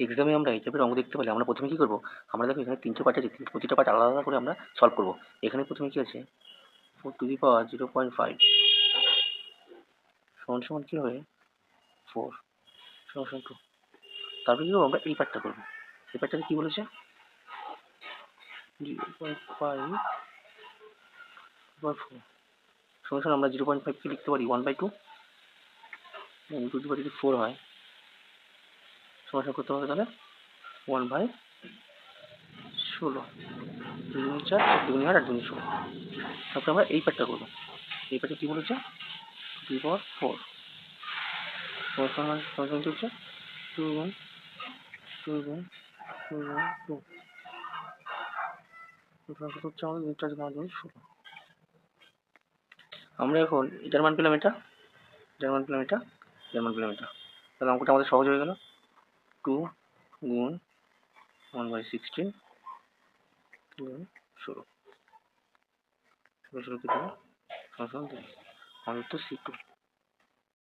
এক্সামে আমরা এই টাইপের অঙ্ক দেখতে পেলে আমরা প্রথমে কী করবো, আমরা দেখো এখানে 3টে পার্ট আছে, প্রতিটা পার্ট আলাদা আলাদা করে আমরা সলভ করবো। এখানে প্রথমে কী আছে, 4 টু দি পাওয়ার 0.5 সমান সমান কী হবে 4 সমান সমান 2। তারপরে কী করবো, আমরা এই পার্টটা করবো। এই পার্টটাতে কী বলেছে, 0.5 4 সমান সমান আমরা 0.5কে লিখতে পারি 1/2 টু দি পাওয়ার যদি 4 হয় সমান সমান করতে হবে তাহলে 1/16 2 4 2 8 2 16। তারপরে আমরা এই পার্টটা করবো। এই পার্টে কী বলেছে, 2 পাওয়ার 4 সমান সমান হচ্ছে 2 গুণ 2 গুণ 2 গুণ 2 হচ্ছে আমাদের 2 4 5 16। আমরা এখন এটার মান পেলাম, এটার মান পেলাম, এটার মান পেলাম এটা। তাহলে অঙ্কটা আমাদের সহজ হয়ে গেল। 2 গুণ 1/16 গুণ 16 16 কেটে সমান 2। আমাদের তো C2।